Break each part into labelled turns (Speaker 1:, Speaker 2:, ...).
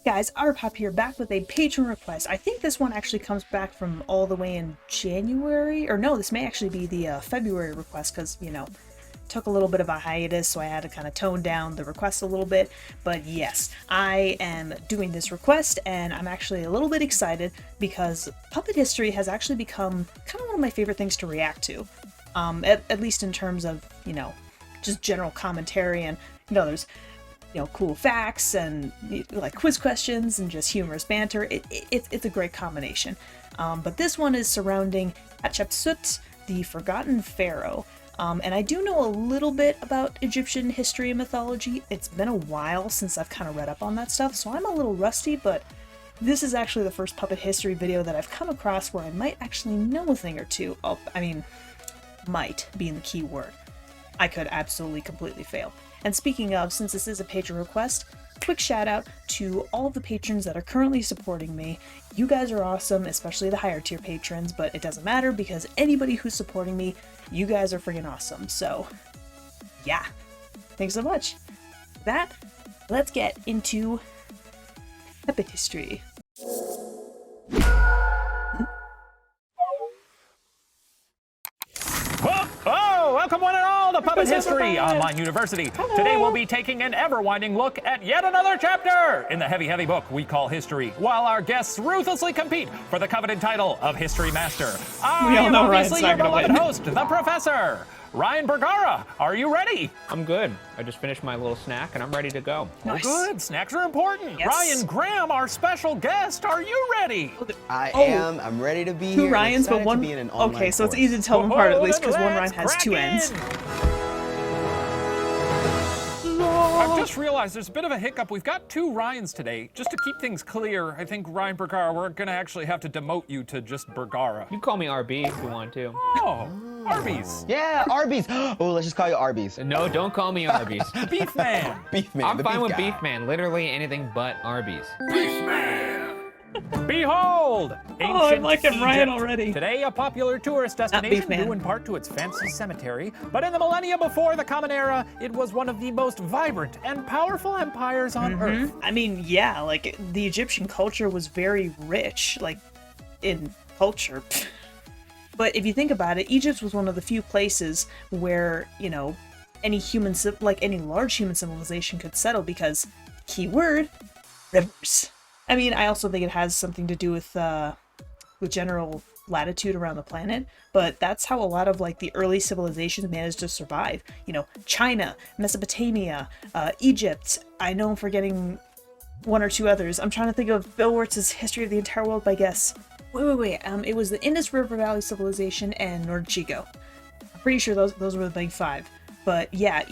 Speaker 1: Guys, Otterpop here, back with a patron request. I think this one actually comes back from all the way in January, or no, this may actually be the February request, because, you know, took a little bit of a hiatus, so I had to kind of tone down the request a little bit. But yes, I am doing this request, and I'm actually a little bit excited because puppet history has actually become kind of one of my favorite things to react to. At least in terms of, you know, just general commentary, and, you know, there's, you know, cool facts and like quiz questions and just humorous banter. It's a great combination. But this one is surrounding Hatshepsut, the Forgotten Pharaoh. And I do know a little bit about Egyptian history and mythology. It's been a while since I've kind of read up on that stuff, so I'm a little rusty, but this is actually the first puppet history video that I've come across where I might actually know a thing or two. Oh, I mean, might being the key word. I could absolutely completely fail. And speaking of, since this is a patron request, quick shout out to all the patrons that are currently supporting me. You guys are awesome, especially the higher tier patrons, but it doesn't matter because anybody who's supporting me, you guys are freaking awesome. So, yeah. Thanks so much. With that, let's get into puppet history.
Speaker 2: Welcome one and all to Puppet History Online University. Today we'll be taking an ever-winding look at yet another chapter in the heavy book we call history, while our guests ruthlessly compete for the coveted title of History Master. I am obviously your beloved host, the Professor. Ryan Bergara, are you ready?
Speaker 3: I'm good. I just finished my little snack and I'm ready to go.
Speaker 1: Nice.
Speaker 2: Oh, good. Snacks are important.
Speaker 1: Yes.
Speaker 2: Ryan Graham, our special guest, are you ready?
Speaker 4: I am. I'm ready to be
Speaker 1: Two
Speaker 4: here.
Speaker 1: Ryans, but one.
Speaker 4: To be in an online
Speaker 1: Okay, so it's
Speaker 4: course.
Speaker 1: easy to tell them apart at least because one
Speaker 2: Let's
Speaker 1: Ryan has two
Speaker 2: crack
Speaker 1: ends.
Speaker 2: in. I've just realized there's a bit of a hiccup. We've got two Ryans today. Just to keep things clear, I think, Ryan Bergara, we're going to actually have to demote you to just Bergara.
Speaker 3: You can call me RB if you want to.
Speaker 2: Oh, Arby's.
Speaker 4: Yeah, Arby's. Oh, let's just call you Arby's.
Speaker 3: No, don't call me Arby's.
Speaker 2: Beef Man.
Speaker 4: Beef man.
Speaker 3: I'm
Speaker 4: the
Speaker 3: fine
Speaker 4: beef
Speaker 3: with
Speaker 4: guy.
Speaker 3: Beef Man. Literally anything but Arby's.
Speaker 2: Behold, ancient
Speaker 1: I'm liking Ryan
Speaker 2: Egypt.
Speaker 1: already.
Speaker 2: Today, a popular tourist
Speaker 1: Beef
Speaker 2: destination
Speaker 1: Man.
Speaker 2: due in part to its fancy cemetery. But in the millennia before the Common Era, it was one of the most vibrant and powerful empires on Earth.
Speaker 1: I mean, yeah, like the Egyptian culture was very rich, like in culture. But if you think about it, Egypt was one of the few places where, you know, any large human civilization could settle because, keyword, rivers. I mean, I also think it has something to do with general latitude around the planet, but that's how a lot of like the early civilizations managed to survive. You know, China, Mesopotamia, Egypt. I know I'm forgetting one or two others. I'm trying to think of Bill Wirtz's History of the Entire World by guess. Wait. It was the Indus River Valley Civilization and Norchigo. I'm pretty sure those were the big five. But yeah,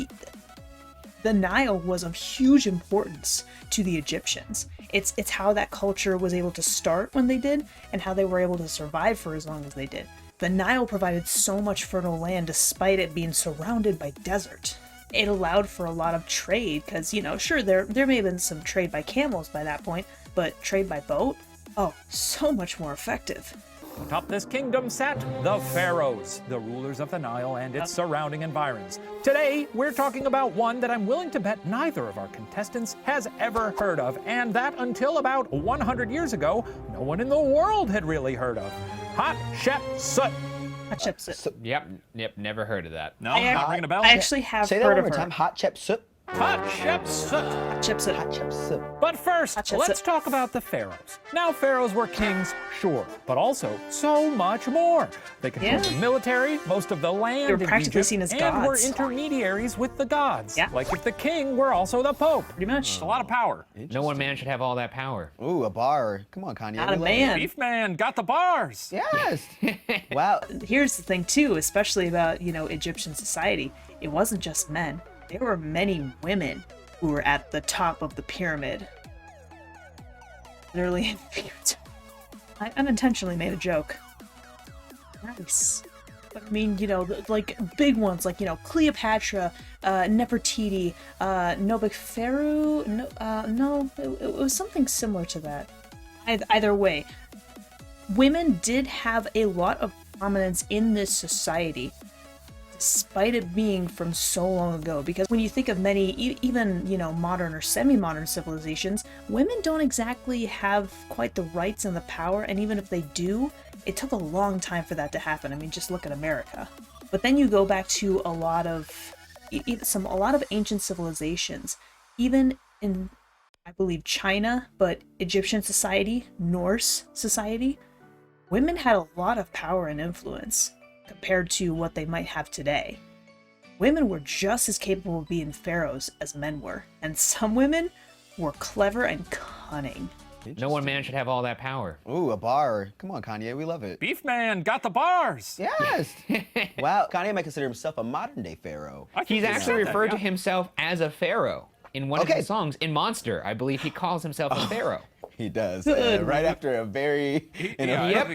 Speaker 1: the Nile was of huge importance to the Egyptians. It's how that culture was able to start when they did, and how they were able to survive for as long as they did. The Nile provided so much fertile land despite it being surrounded by desert. It allowed for a lot of trade, because, you know, sure, there may have been some trade by camels by that point, but trade by boat? Oh, so much more effective.
Speaker 2: Atop this kingdom sat the pharaohs, the rulers of the Nile and its surrounding environs. Today, we're talking about one that I'm willing to bet neither of our contestants has ever heard of, and that until about 100 years ago, no one in the world had really heard of. Hatshepsut.
Speaker 1: Hatshepsut.
Speaker 3: Yep, never heard of that.
Speaker 2: No, not ringing a bell?
Speaker 1: I actually have
Speaker 4: Say that
Speaker 1: heard
Speaker 4: one
Speaker 1: of
Speaker 4: more
Speaker 1: her.
Speaker 4: time. Hatshepsut.
Speaker 2: Hatshepsut.
Speaker 1: Hatshepsut.
Speaker 4: Hatshepsut.
Speaker 2: But first,
Speaker 1: Hatshepsut.
Speaker 2: let's talk about the pharaohs. Now, pharaohs were kings, sure, but also so much more. They controlled the military, most of the land
Speaker 1: They were
Speaker 2: in
Speaker 1: practically
Speaker 2: Egypt,
Speaker 1: seen as
Speaker 2: and were
Speaker 1: gods.
Speaker 2: intermediaries with the gods.
Speaker 1: Yeah.
Speaker 2: Like if the king were also the pope.
Speaker 1: Pretty much.
Speaker 2: It's a lot of power.
Speaker 3: No one man should have all that power.
Speaker 4: Ooh, a bar. Come on, Kanye.
Speaker 1: Not a
Speaker 4: we love it.
Speaker 1: man.
Speaker 2: Beef Man got the bars.
Speaker 4: Yes. Wow.
Speaker 1: Here's the thing too, especially about, you know, Egyptian society. It wasn't just men. There were many women who were at the top of the pyramid. Literally, I unintentionally made a joke. Nice. But I mean, you know, like big ones, like, you know, Cleopatra, Nefertiti, Nobekferu. No, it was something similar to that. Either way, women did have a lot of prominence in this society, despite it being from so long ago. Because when you think of many, even, modern or semi-modern civilizations, women don't exactly have quite the rights and the power, and even if they do, it took a long time for that to happen. I mean, just look at America. But then you go back to a lot of ancient civilizations, even in, I believe, China, but Egyptian society, Norse society, women had a lot of power and influence compared to what they might have today. Women were just as capable of being pharaohs as men were, and some women were clever and cunning.
Speaker 3: No one man should have all that power.
Speaker 4: Ooh, a bar. Come on, Kanye, we love it.
Speaker 2: Beef man got the bars.
Speaker 4: Yes. Wow, Kanye might consider himself a modern-day pharaoh.
Speaker 3: He's actually referred to himself as a pharaoh in one of
Speaker 4: Okay.
Speaker 3: his songs. In Monster, I believe he calls himself a pharaoh.
Speaker 4: He does.
Speaker 1: Good.
Speaker 4: Right after a very...
Speaker 3: Yep.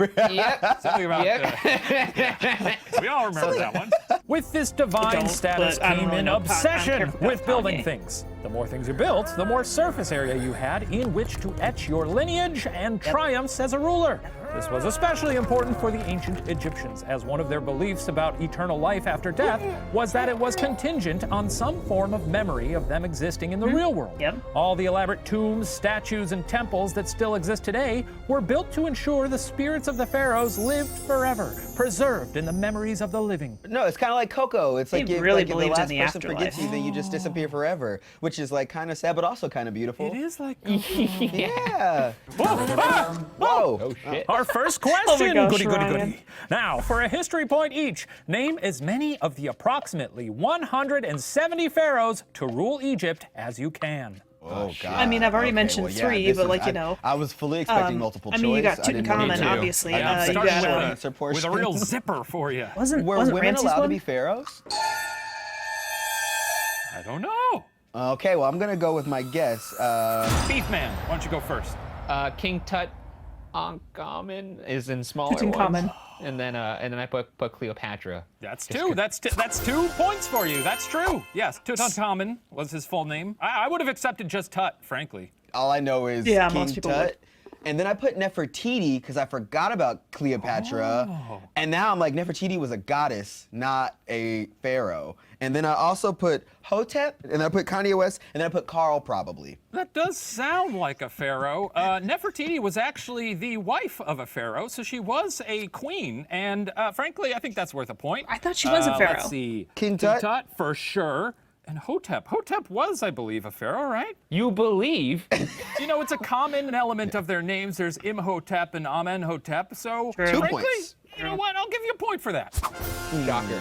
Speaker 2: Something about
Speaker 3: Yep.
Speaker 2: we all remember that one. With this divine
Speaker 1: Don't,
Speaker 2: status
Speaker 1: but I don't
Speaker 2: came
Speaker 1: really
Speaker 2: an
Speaker 1: know. I don't care
Speaker 2: obsession
Speaker 1: for
Speaker 2: with building
Speaker 1: Kanye.
Speaker 2: things. The more things you built, the more surface area you had in which to etch your lineage and triumphs as a ruler. This was especially important for the ancient Egyptians, as one of their beliefs about eternal life after death was that it was contingent on some form of memory of them existing in the real world.
Speaker 1: Yep.
Speaker 2: All the elaborate tombs, statues, and temples that still exist today were built to ensure the spirits of the pharaohs lived forever, preserved in the memories of the living.
Speaker 4: No, it's kind of like Coco. It's like,
Speaker 1: He
Speaker 4: if,
Speaker 1: really
Speaker 4: like if the
Speaker 1: believed in
Speaker 4: last
Speaker 1: the
Speaker 4: person
Speaker 1: afterlife.
Speaker 4: forgets you, then you just disappear forever, which is like kind of sad, but also kind of beautiful.
Speaker 2: It is like
Speaker 4: Yeah.
Speaker 2: Whoa!
Speaker 4: Whoa.
Speaker 3: Oh shit.
Speaker 2: Our first question,
Speaker 1: gosh,
Speaker 2: goody, goody,
Speaker 1: Ryan.
Speaker 2: goody. Now, for a history point each, name as many of the approximately 170 pharaohs to rule Egypt as you can.
Speaker 4: Oh, God.
Speaker 1: I mean, I've already mentioned
Speaker 4: yeah,
Speaker 1: three,
Speaker 4: this
Speaker 1: but
Speaker 4: is-
Speaker 1: like, you know,
Speaker 4: I was fully expecting multiple choice.
Speaker 1: I mean, you got
Speaker 4: I didn't know
Speaker 1: Tutankhamun,
Speaker 4: you did.
Speaker 1: obviously.
Speaker 4: I didn't
Speaker 2: I'm
Speaker 1: you
Speaker 2: starting
Speaker 1: got,
Speaker 2: with,
Speaker 4: answer
Speaker 2: with
Speaker 4: portion.
Speaker 2: a real zipper for you.
Speaker 4: Were
Speaker 1: wasn't
Speaker 4: women
Speaker 1: Ramses
Speaker 4: allowed to
Speaker 1: one?
Speaker 4: be pharaohs?
Speaker 2: I don't know.
Speaker 4: Okay, well, I'm going to go with my guess.
Speaker 2: Beef man, why don't you go first?
Speaker 3: King Tutankhamun is in smaller
Speaker 1: Tutankhamun.
Speaker 3: ones. And then I put Cleopatra.
Speaker 2: That's two. That's 2 points for you. That's true. Yes, Tutankhamun was his full name. I would have accepted just Tut, frankly.
Speaker 4: All I know is
Speaker 1: Yeah,
Speaker 4: King
Speaker 1: most people
Speaker 4: Tut.
Speaker 1: would.
Speaker 4: And then I put Nefertiti because I forgot about Cleopatra. And now I'm like, Nefertiti was a goddess, not a pharaoh. And then I also put Hotep, and then I put Kanye West, and then I put Carl probably.
Speaker 2: That does sound like a pharaoh. Nefertiti was actually the wife of a pharaoh, so she was a queen. And frankly, I think that's worth a point.
Speaker 1: I thought she was a pharaoh.
Speaker 2: Let's see.
Speaker 4: King Tut?
Speaker 2: Tut, for sure. And Hotep. Hotep was, I believe, a pharaoh, right?
Speaker 3: You believe?
Speaker 2: You know, it's a common element of their names. There's Imhotep and Amenhotep. So,
Speaker 1: True.
Speaker 4: 2
Speaker 2: frankly,
Speaker 4: points.
Speaker 2: you know what? I'll give you a point for that.
Speaker 3: Shocker.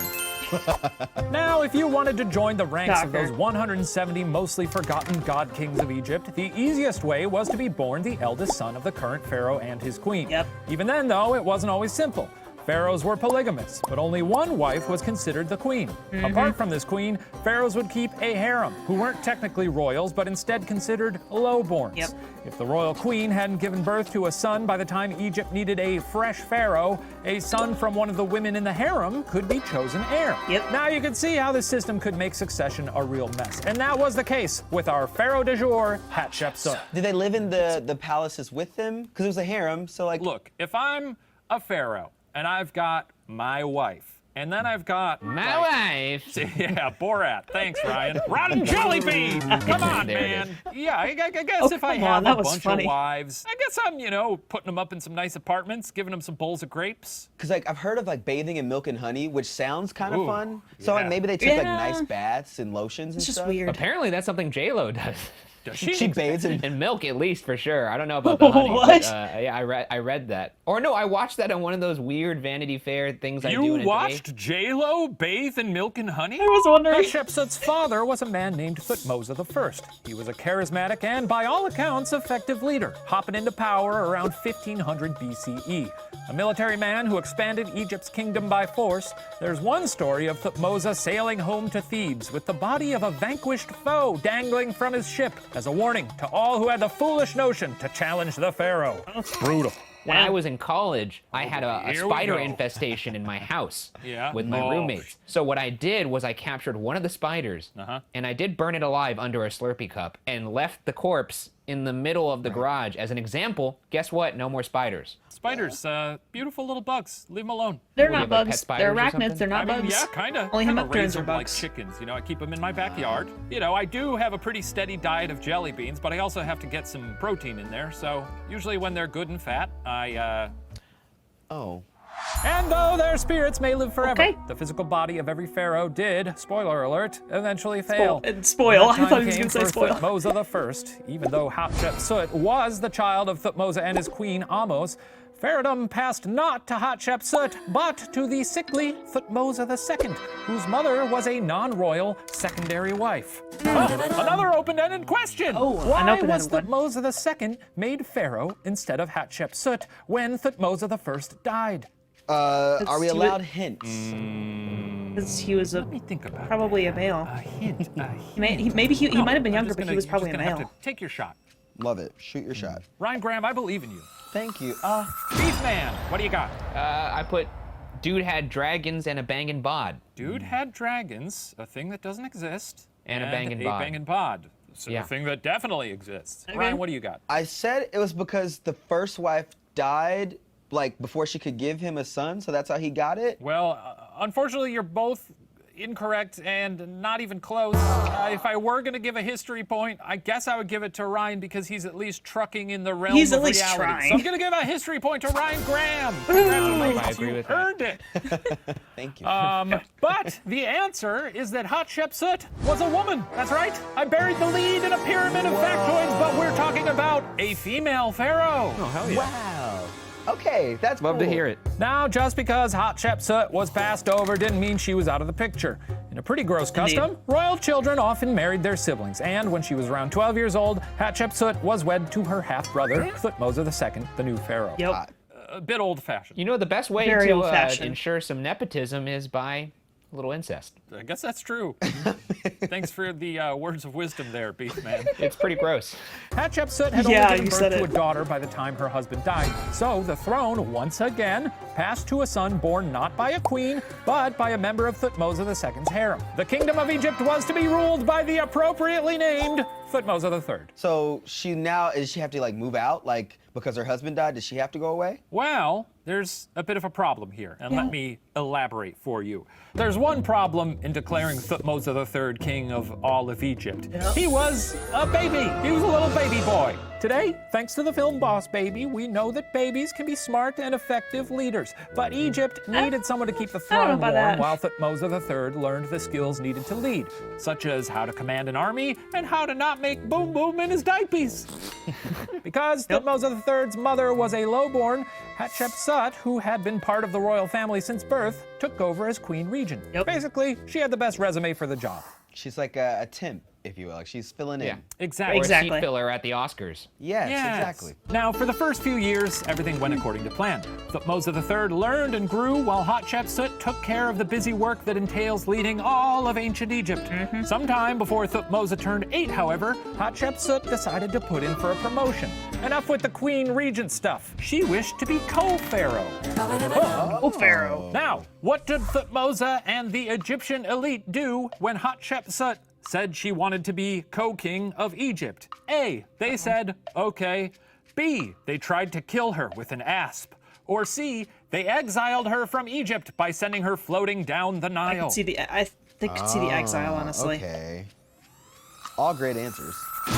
Speaker 2: Now, if you wanted to join the ranks of
Speaker 1: Shocker.
Speaker 2: those 170 mostly forgotten god kings of Egypt, the easiest way was to be born the eldest son of the current pharaoh and his queen.
Speaker 1: Yep.
Speaker 2: Even then, though, it wasn't always simple. Pharaohs were polygamous, but only one wife was considered the queen. Apart from this queen, pharaohs would keep a harem, who weren't technically royals, but instead considered lowborns.
Speaker 1: Yep.
Speaker 2: If the royal queen hadn't given birth to a son by the time Egypt needed a fresh pharaoh, a son from one of the women in the harem could be chosen heir.
Speaker 1: Yep.
Speaker 2: Now you can see how this system could make succession a real mess. And that was the case with our pharaoh de jour, Hatshepsut.
Speaker 4: Did they live in the palaces with them? Because it was a harem, so like...
Speaker 2: Look, if I'm a pharaoh and I've got my wife, and then I've got
Speaker 3: My wife.
Speaker 2: yeah, Borat. Thanks, Ryan. Rotten jelly bean. Come on,
Speaker 3: There it
Speaker 2: man. Yeah, I guess
Speaker 1: Oh,
Speaker 2: if I
Speaker 1: come on,
Speaker 2: have
Speaker 1: that
Speaker 2: a
Speaker 1: was
Speaker 2: bunch
Speaker 1: funny.
Speaker 2: of wives, I guess I'm, putting them up in some nice apartments, giving them some bowls of grapes.
Speaker 4: Because like I've heard of like bathing in milk and honey, which sounds kind of
Speaker 2: Ooh,
Speaker 4: fun. So like
Speaker 2: yeah.
Speaker 4: maybe they take like
Speaker 1: Yeah.
Speaker 4: nice baths and lotions and
Speaker 1: It's just
Speaker 4: stuff.
Speaker 1: weird.
Speaker 3: Apparently that's something J-Lo does.
Speaker 2: Does
Speaker 4: She bathes in.
Speaker 3: And milk, at least, for sure. I don't know about the honey.
Speaker 1: What?
Speaker 3: But, yeah, I read that. Or no, I watched that on one of those weird Vanity Fair things I do in
Speaker 2: You
Speaker 3: a day.
Speaker 2: watched J-Lo bathe in milk and honey?
Speaker 1: I was wondering.
Speaker 2: Hatshepsut's father was a man named Thutmose I. He was a charismatic and, by all accounts, effective leader, hopping into power around 1500 BCE. A military man who expanded Egypt's kingdom by force, there's one story of Thutmose sailing home to Thebes with the body of a vanquished foe dangling from his ship as a warning to all who had the foolish notion to challenge the pharaoh. Brutal.
Speaker 3: When I was in college, I had a
Speaker 2: Here we
Speaker 3: spider
Speaker 2: go.
Speaker 3: infestation in my house
Speaker 2: Yeah?
Speaker 3: with my
Speaker 2: Oh.
Speaker 3: roommates. So what I did was I captured one of the spiders,
Speaker 2: Uh-huh.
Speaker 3: and I did burn it alive under a Slurpee cup, and left the corpse in the middle of the garage. As an example, guess what? No more spiders.
Speaker 2: Spiders, beautiful little bugs. Leave them alone.
Speaker 1: They're
Speaker 3: What do you
Speaker 1: not
Speaker 3: have, like, pet
Speaker 1: bugs.
Speaker 3: spiders
Speaker 1: They're
Speaker 3: or
Speaker 1: arachnids.
Speaker 3: something?
Speaker 1: They're not
Speaker 2: I mean,
Speaker 1: bugs.
Speaker 2: yeah, kind of.
Speaker 1: Only
Speaker 2: Kinda
Speaker 1: hemipterans
Speaker 2: raise
Speaker 1: are
Speaker 2: them like
Speaker 1: bugs.
Speaker 2: chickens. You know, I keep them in my backyard. You know, I do have a pretty steady diet of jelly beans, but I also have to get some protein in there. So usually when they're good and fat,
Speaker 4: Oh.
Speaker 2: And though their spirits may live forever,
Speaker 1: Okay.
Speaker 2: the physical body of every pharaoh did, spoiler alert, eventually fail.
Speaker 1: Spoil.
Speaker 2: When
Speaker 1: I thought he
Speaker 2: time
Speaker 1: was
Speaker 2: came
Speaker 1: going to say
Speaker 2: for
Speaker 1: spoil.
Speaker 2: Thutmose I, even though Hatshepsut was the child of Thutmose and his queen Amos, pharaohdom passed not to Hatshepsut, but to the sickly Thutmose II, whose mother was a non-royal secondary wife. Oh, another open-ended question.
Speaker 1: Oh, an
Speaker 2: Why
Speaker 1: open-ended
Speaker 2: was
Speaker 1: one.
Speaker 2: Thutmose II made pharaoh instead of Hatshepsut when Thutmose I died?
Speaker 4: Are we
Speaker 1: he
Speaker 4: allowed
Speaker 1: would-
Speaker 4: hints?
Speaker 1: Because he was
Speaker 2: Let me think about
Speaker 1: probably a male.
Speaker 2: a hint.
Speaker 1: Maybe he might have been younger, but he was probably a
Speaker 2: You're just gonna
Speaker 1: male.
Speaker 2: have to take your shot.
Speaker 4: Love it. Shoot your shot.
Speaker 2: Ryan Graham, I believe in you.
Speaker 4: Thank you.
Speaker 2: Beef Man, what do you got?
Speaker 3: I put dude had dragons and a bangin' bod.
Speaker 2: Dude had dragons, a thing that doesn't exist,
Speaker 3: And a bangin' bod.
Speaker 2: bangin' bod. So
Speaker 3: Yeah.
Speaker 2: a thing that definitely exists.
Speaker 1: Okay.
Speaker 2: Ryan, what do you got?
Speaker 4: I said it was because the first wife died, like, before she could give him a son, so that's how he got it.
Speaker 2: Well, unfortunately, you're both incorrect and not even close. If I were going to give a history point, I guess I would give it to Ryan because he's at least trucking in the realm
Speaker 1: He's
Speaker 2: of
Speaker 1: at least
Speaker 2: reality.
Speaker 1: trying.
Speaker 2: So I'm going to give a history point to Ryan Graham. Congratulations,
Speaker 3: I agree
Speaker 2: you
Speaker 3: with that.
Speaker 2: earned it.
Speaker 4: Thank you.
Speaker 2: But the answer is that Hatshepsut was a woman. That's right. I buried the lead in a pyramid of factoids, but we're talking about a female pharaoh.
Speaker 3: Oh, hell yeah.
Speaker 4: Wow. Okay, that's
Speaker 3: Love to
Speaker 4: cool.
Speaker 3: hear it.
Speaker 2: Now, just because Hatshepsut was passed over didn't mean she was out of the picture. In a pretty gross custom, royal children often married their siblings, and when she was around 12 years old, Hatshepsut was wed to her half-brother, Thutmose II, the new pharaoh.
Speaker 1: Yep.
Speaker 2: A bit old-fashioned.
Speaker 3: You know, the best way
Speaker 1: Very
Speaker 3: to
Speaker 1: old-fashioned.
Speaker 3: ensure some nepotism is by a little incest.
Speaker 2: I guess that's true. Thanks for the words of wisdom there, Beef Man.
Speaker 3: It's pretty gross.
Speaker 2: Hatshepsut had
Speaker 1: Yeah,
Speaker 2: only
Speaker 1: you
Speaker 2: given
Speaker 1: said
Speaker 2: birth to a
Speaker 1: it.
Speaker 2: daughter by the time her husband died. So the throne, once again, passed to a son born not by a queen, but by a member of Thutmose II's harem. The kingdom of Egypt was to be ruled by the appropriately named Thutmose III.
Speaker 4: So does she have to, like, move out? Like, because her husband died, does she have to go away?
Speaker 2: Well, there's a bit of a problem here, and let me elaborate for you. There's one problem in declaring Thutmose III king of all of Egypt. He was a baby. He was a little baby boy. Today, thanks to the film Boss Baby, we know that babies can be smart and effective leaders. But Egypt needed someone to keep the
Speaker 1: don't know
Speaker 2: throne
Speaker 1: about
Speaker 2: warm
Speaker 1: that.
Speaker 2: while Thutmose III learned the skills needed to lead, such as how to command an army and how to not make boom boom in his diapers. Because Thutmose III's mother was a lowborn, Hatshepsut, who had been part of the royal family since birth, took over as queen regent.
Speaker 1: Yep.
Speaker 2: Basically, she had the best resume for the job.
Speaker 4: She's like a temp, if you will. Like, she's filling in.
Speaker 3: Yeah.
Speaker 2: Exactly.
Speaker 3: Or a
Speaker 1: Exactly.
Speaker 3: seat filler at the Oscars.
Speaker 4: Yes,
Speaker 2: Yes.
Speaker 4: exactly.
Speaker 2: Now, for the first few years, everything went according to plan. Thutmose III learned and grew while Hatshepsut took care of the busy work that entails leading all of ancient Egypt. Sometime before Thutmose turned 8, however, Hatshepsut decided to put in for a promotion. Enough with the queen regent stuff. She wished to be co-pharaoh.
Speaker 1: Oh, Pharaoh.
Speaker 2: Now, what did Thutmose and the Egyptian elite do when Hatshepsut said she wanted to be co-king of Egypt? A, they said, okay. B, they tried to kill her with an asp. Or C, they exiled her from Egypt by sending her floating down the Nile.
Speaker 1: I could see the exile, honestly.
Speaker 4: Okay. All great answers.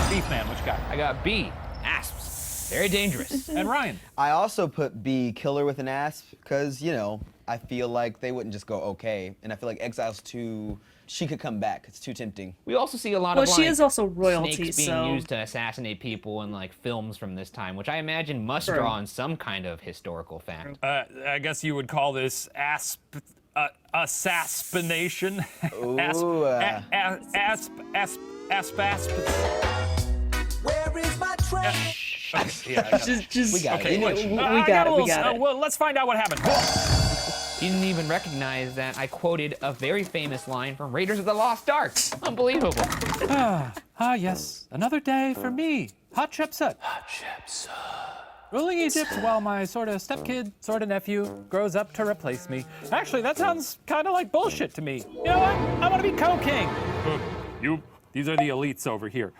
Speaker 2: Beef Man, what you got?
Speaker 3: I got B, asps. Very dangerous.
Speaker 2: And Ryan.
Speaker 4: I also put B, killer with an asp, because, you know, I feel like they wouldn't just go okay. And I feel like exile's too, she could come back. It's too tempting.
Speaker 3: We also see a lot
Speaker 1: Well,
Speaker 3: of
Speaker 1: she
Speaker 3: like,
Speaker 1: is also royalty,
Speaker 3: snakes being
Speaker 1: so
Speaker 3: used to assassinate people in like films from this time, which I imagine must
Speaker 1: True.
Speaker 3: draw on some kind of historical fact.
Speaker 2: I guess you would call this assassination.
Speaker 4: Ooh,
Speaker 5: Where is my treasure?
Speaker 1: just
Speaker 4: We got it.
Speaker 2: Okay,
Speaker 4: You know,
Speaker 2: look,
Speaker 1: we
Speaker 2: I
Speaker 1: got
Speaker 2: a
Speaker 1: it. We
Speaker 2: little-
Speaker 1: got it.
Speaker 2: Well, let's find out what happened.
Speaker 3: You didn't even recognize that I quoted a very famous line from Raiders of the Lost Ark. Unbelievable.
Speaker 2: Yes, another day for me, Hatshepsut. Ruling Egypt while my sort of stepkid, sort of nephew, grows up to replace me. Actually, that sounds kind of like bullshit to me. You know what? I want to be co-king. These are the elites over here.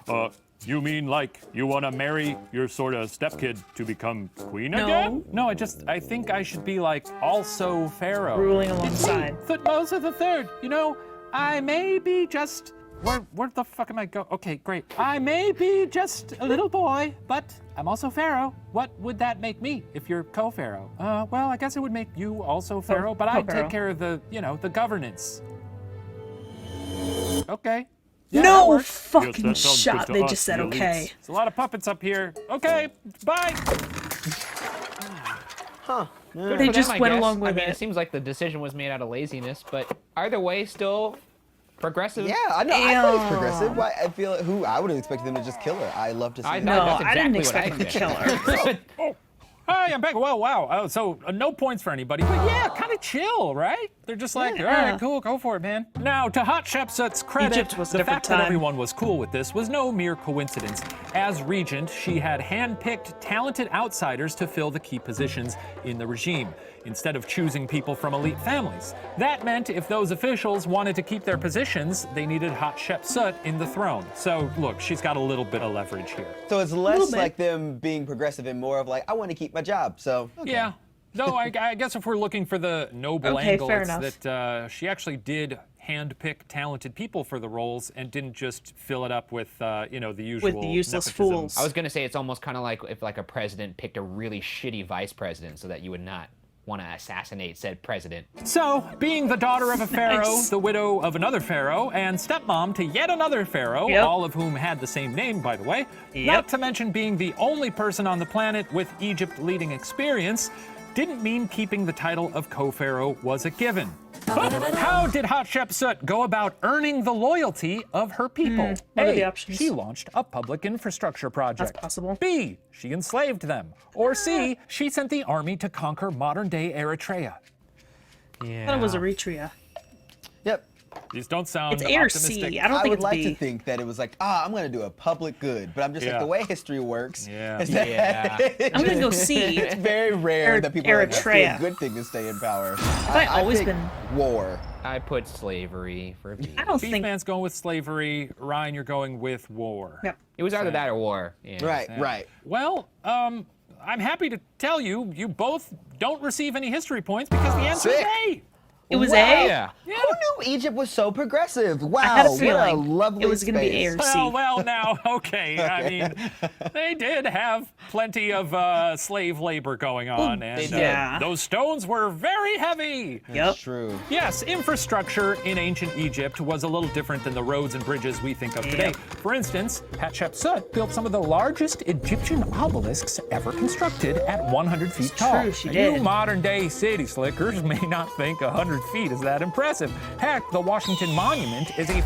Speaker 2: You mean like you want to marry your sort of stepkid to become queen again? No, I think I should be like also Pharaoh.
Speaker 1: Ruling alongside.
Speaker 2: Thutmose III, you know, I may be just, where the fuck am I go? Okay, great. I may be just a little boy, but I'm also Pharaoh. What would that make me if you're co-Pharaoh? Well, I guess it would make you also Pharaoh, but I'd take care of the, the governance. Okay. Yeah,
Speaker 1: No fucking
Speaker 2: Yes, that sounds
Speaker 1: shot.
Speaker 2: good to
Speaker 1: They
Speaker 2: us,
Speaker 1: just said
Speaker 2: the elites.
Speaker 1: okay.
Speaker 2: There's a lot of puppets up here. Okay, bye.
Speaker 3: Good
Speaker 1: They
Speaker 3: for
Speaker 1: just
Speaker 3: them, I
Speaker 1: went
Speaker 3: guess.
Speaker 1: along with
Speaker 3: I mean,
Speaker 1: it.
Speaker 3: it seems like the decision was made out of laziness, but either way, still progressive.
Speaker 4: Yeah, I know. I thought it's progressive. Why? I feel I would have expected them to just kill her. I love to see
Speaker 3: I
Speaker 4: that.
Speaker 3: know.
Speaker 1: No,
Speaker 3: that's
Speaker 1: I didn't
Speaker 3: exactly
Speaker 1: expect
Speaker 3: what
Speaker 1: them to kill her.
Speaker 2: Oh, hi, I'm back. Well, wow. Oh, so no points for anybody, but yeah, kind of chill, right? They're just like, all right, cool, go for it, man. Now, to Hatshepsut's credit,
Speaker 1: Egypt was a
Speaker 2: the
Speaker 1: different
Speaker 2: fact that
Speaker 1: time.
Speaker 2: everyone was cool with this was no mere coincidence. As regent, she had handpicked talented outsiders to fill the key positions in the regime, instead of choosing people from elite families. That meant if those officials wanted to keep their positions, they needed Hatshepsut in the throne. So look, she's got a little bit of leverage here.
Speaker 4: So it's less like them being progressive and more of like, I want to keep my job. So okay.
Speaker 2: Yeah. No, I guess if we're looking for the noble
Speaker 1: Okay,
Speaker 2: angle,
Speaker 1: fair
Speaker 2: it's
Speaker 1: enough.
Speaker 2: that she actually did handpick talented people for the roles and didn't just fill it up with, the usual
Speaker 1: With the useless
Speaker 2: nepotism.
Speaker 1: fools.
Speaker 3: I was gonna say it's almost kind of like if like a president picked a really shitty vice president so that you would not want to assassinate said president.
Speaker 2: So, being the daughter of a pharaoh,
Speaker 1: Nice.
Speaker 2: the widow of another pharaoh, and stepmom to yet another pharaoh,
Speaker 1: Yep.
Speaker 2: all of whom had the same name, by the way, not to mention being the only person on the planet with Egypt leading experience, didn't mean keeping the title of co-pharaoh was a given. But how did Hatshepsut go about earning the loyalty of her people?
Speaker 1: what are
Speaker 2: A,
Speaker 1: the options?
Speaker 2: she launched a public infrastructure project.
Speaker 1: That's possible.
Speaker 2: B, she enslaved them. Or C, she sent the army to conquer modern-day Eritrea.
Speaker 3: Yeah.
Speaker 1: I thought it was Eritrea.
Speaker 4: Yep.
Speaker 2: These don't sound
Speaker 1: It's A or
Speaker 2: optimistic.
Speaker 1: C. I don't
Speaker 4: I
Speaker 1: think
Speaker 4: would
Speaker 1: it's
Speaker 4: like
Speaker 1: B.
Speaker 4: to think that it was like, I'm going to do a public good. But I'm just
Speaker 2: Yeah.
Speaker 4: like, the way history works
Speaker 2: Yeah.
Speaker 4: is that
Speaker 3: Yeah.
Speaker 1: I'm gonna go C.
Speaker 4: it's very rare that people are like, that's
Speaker 1: Eritrea.
Speaker 4: a good thing to stay in power.
Speaker 1: I've always
Speaker 4: pick
Speaker 1: been-
Speaker 4: war.
Speaker 3: I put slavery for B.
Speaker 1: I don't
Speaker 2: Beef
Speaker 1: think.
Speaker 2: Man's going with slavery. Ryan, you're going with war.
Speaker 1: Yep.
Speaker 3: It was either that or war. Yeah.
Speaker 4: Right, right.
Speaker 2: Well, I'm happy to tell you, you both don't receive any history points because the answer
Speaker 4: Sick.
Speaker 2: is A.
Speaker 1: It was
Speaker 4: Wow.
Speaker 1: A.
Speaker 3: Yeah.
Speaker 4: Who knew Egypt was so progressive? Wow,
Speaker 1: I had a
Speaker 4: what
Speaker 1: feeling
Speaker 4: a lovely
Speaker 1: it was gonna be A or
Speaker 4: space.
Speaker 1: C.
Speaker 2: Well, now, okay. I mean, they did have plenty of slave labor going on, and
Speaker 3: did.
Speaker 1: Yeah.
Speaker 2: those stones were very heavy.
Speaker 1: Yep.
Speaker 4: That's true.
Speaker 2: Yes, infrastructure in ancient Egypt was a little different than the roads and bridges we think of today. For instance, Hatshepsut built some of the largest Egyptian obelisks ever constructed at 100 feet tall.
Speaker 1: true, she
Speaker 2: Now,
Speaker 1: did.
Speaker 2: You modern-day city slickers may not think 100 feet is that impressive. Heck, the Washington Monument is a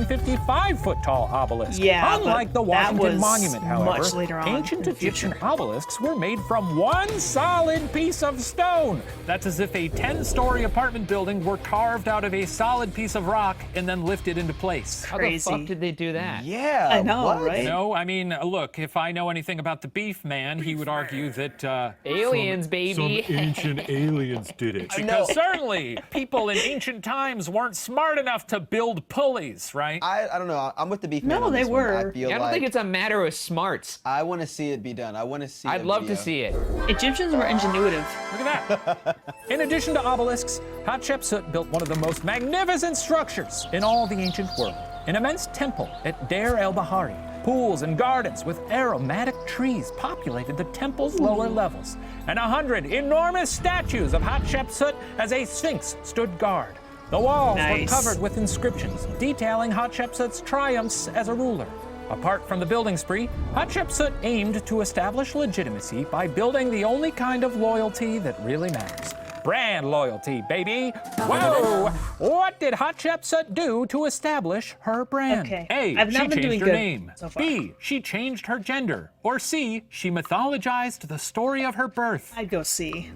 Speaker 2: 555-foot tall obelisk.
Speaker 1: Yeah,
Speaker 2: Unlike the
Speaker 1: but that
Speaker 2: Washington
Speaker 1: was
Speaker 2: Monument, however,
Speaker 1: much later on
Speaker 2: ancient
Speaker 1: in the
Speaker 2: Egyptian
Speaker 1: future.
Speaker 2: obelisks were made from one solid piece of stone. That's as if a 10-story apartment building were carved out of a solid piece of rock and then lifted into place.
Speaker 3: How the
Speaker 1: Crazy.
Speaker 3: fuck did they do that?
Speaker 4: Yeah.
Speaker 1: I know,
Speaker 4: what?
Speaker 1: right?
Speaker 2: No, I mean, look, if I know anything about the beef man, he would argue that
Speaker 3: Aliens, baby.
Speaker 2: ancient aliens did it. Because certainly people in ancient times weren't smart enough to build pulleys, right?
Speaker 4: I don't know. I'm with the beef man
Speaker 1: No,
Speaker 4: on
Speaker 1: they
Speaker 4: this one.
Speaker 1: were.
Speaker 4: I feel
Speaker 3: I don't
Speaker 4: like
Speaker 3: think it's a matter of smarts.
Speaker 4: I want to see it be done. I want to see.
Speaker 3: I'd
Speaker 4: a
Speaker 3: love to
Speaker 4: video.
Speaker 3: see it.
Speaker 1: Egyptians were ingenuitive.
Speaker 2: Look at that. In addition to obelisks, Hatshepsut built one of the most magnificent structures in all the ancient world. An immense temple at Deir el-Bahari. Pools and gardens with aromatic trees populated the temple's lower levels. And 100 enormous statues of Hatshepsut as a sphinx stood guard. The walls were
Speaker 1: Nice.
Speaker 2: covered with inscriptions detailing Hatshepsut's triumphs as a ruler. Apart from the building spree, Hatshepsut aimed to establish legitimacy by building the only kind of loyalty that really matters. Brand loyalty, baby. Whoa! What did Hatshepsut do to establish her brand?
Speaker 1: Okay.
Speaker 2: A,
Speaker 1: I've not
Speaker 2: she
Speaker 1: been doing
Speaker 2: changed her
Speaker 1: good
Speaker 2: name.
Speaker 1: so far.
Speaker 2: B, she changed her gender. Or C, she mythologized the story of her birth.
Speaker 1: I'd go C.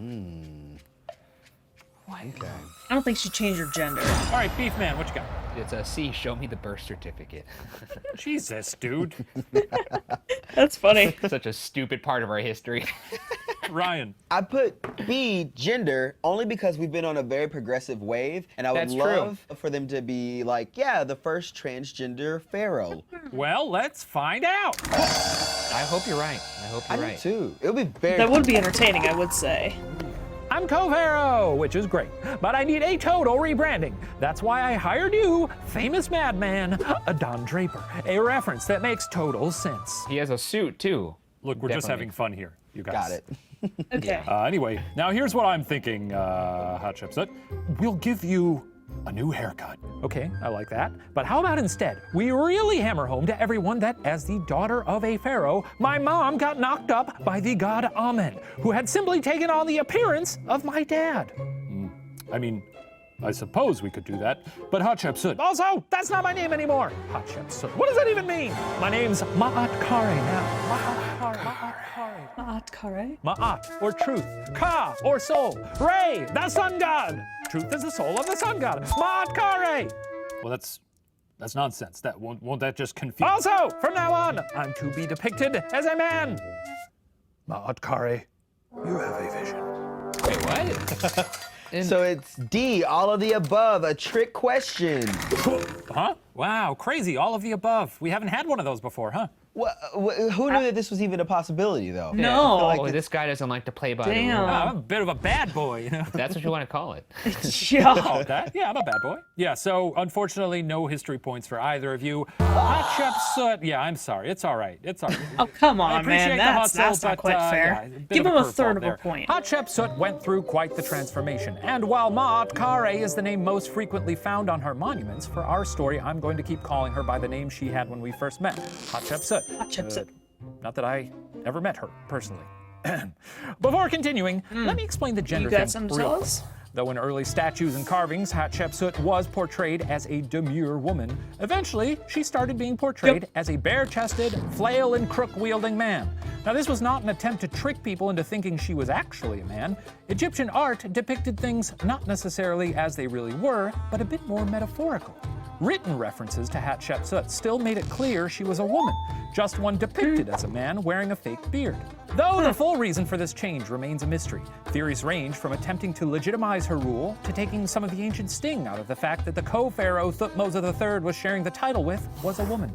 Speaker 4: Okay.
Speaker 1: I don't think she changed her gender.
Speaker 2: All right, Beef Man, what you got?
Speaker 3: It's a C. Show me the birth certificate.
Speaker 2: Jesus, dude.
Speaker 1: That's funny.
Speaker 3: Such a stupid part of our history.
Speaker 2: Ryan.
Speaker 4: I put B, gender, only because we've been on a very progressive wave, and I would
Speaker 3: That's
Speaker 4: love for them to be like, yeah, the first transgender pharaoh.
Speaker 2: Well, let's find out.
Speaker 3: I hope you're right. I hope
Speaker 4: I
Speaker 3: you're
Speaker 4: do
Speaker 3: right.
Speaker 4: too. It would be very.
Speaker 1: That would be entertaining, I would say.
Speaker 2: I'm Co-Pharaoh, which is great, but I need a total rebranding. That's why I hired you, famous madman, Don Draper, a reference that makes total sense.
Speaker 3: He has a suit too.
Speaker 2: Look, we're just
Speaker 3: Definitely.
Speaker 2: having fun here, you guys.
Speaker 4: Got it.
Speaker 1: Okay.
Speaker 2: Anyway, now here's what I'm thinking, Hatshepsut. We'll give you a new haircut. Okay, I like that. But how about instead, we really hammer home to everyone that as the daughter of a pharaoh, my mom got knocked up by the god Amen, who had simply taken on the appearance of my dad. I mean, I suppose we could do that, but Hatshepsut. Also, that's not my name anymore. Hatshepsut. What does that even mean? My name's Ma'at Kare now. Ma'at Kare.
Speaker 1: Ma'at Kare?
Speaker 2: Ma'at, or truth. Ka, or soul. Re, the sun god. Truth is the soul of the sun god. Ma'at Kare. Well, that's nonsense. That won't that just confuse? Also, from now on, I'm to be depicted as a man. Ma'at Kare, you have a vision.
Speaker 3: Wait, what?
Speaker 4: So it's D, all of the above, a trick question.
Speaker 2: Huh? Wow, crazy. All of the above. We haven't had one of those before, huh?
Speaker 4: Who knew that this was even a possibility, though?
Speaker 1: No.
Speaker 4: I feel
Speaker 3: Oh,
Speaker 4: like
Speaker 3: this guy doesn't like to play by the
Speaker 1: Damn.
Speaker 3: rules.
Speaker 2: I'm a bit of a bad boy, you know?
Speaker 3: That's what you want to call it.
Speaker 1: Yeah.
Speaker 2: That? Yeah, I'm a bad boy. Yeah, so unfortunately, no history points for either of you. Hatshepsut, yeah, I'm sorry. It's all right. It's all right.
Speaker 1: Oh, come
Speaker 2: I
Speaker 1: on,
Speaker 2: appreciate
Speaker 1: man.
Speaker 2: the
Speaker 1: That's
Speaker 2: hustle,
Speaker 1: not
Speaker 2: but,
Speaker 1: quite fair.
Speaker 2: yeah, bit
Speaker 1: Give
Speaker 2: of
Speaker 1: him a
Speaker 2: curveball
Speaker 1: third of
Speaker 2: there.
Speaker 1: a point.
Speaker 2: Hatshepsut went through quite the transformation, and while Ma'at Kare is the name most frequently found on her monuments, for our story, I'm going to keep calling her by the name she had when we first met, Hatshepsut.
Speaker 1: Hatshepsut.
Speaker 2: Not that I ever met her, personally. Before continuing, let me explain the gender
Speaker 1: You got
Speaker 2: thing
Speaker 1: something to
Speaker 2: real
Speaker 1: tell
Speaker 2: quick.
Speaker 1: us?
Speaker 2: Though in early statues and carvings, Hatshepsut was portrayed as a demure woman, eventually she started being portrayed as a bare-chested, flail and crook-wielding man. Now this was not an attempt to trick people into thinking she was actually a man. Egyptian art depicted things not necessarily as they really were, but a bit more metaphorical. Written references to Hatshepsut still made it clear she was a woman, just one depicted as a man wearing a fake beard. Though the full reason for this change remains a mystery. Theories range from attempting to legitimize her rule to taking some of the ancient sting out of the fact that the co-pharaoh Thutmose III was sharing the title with was a woman.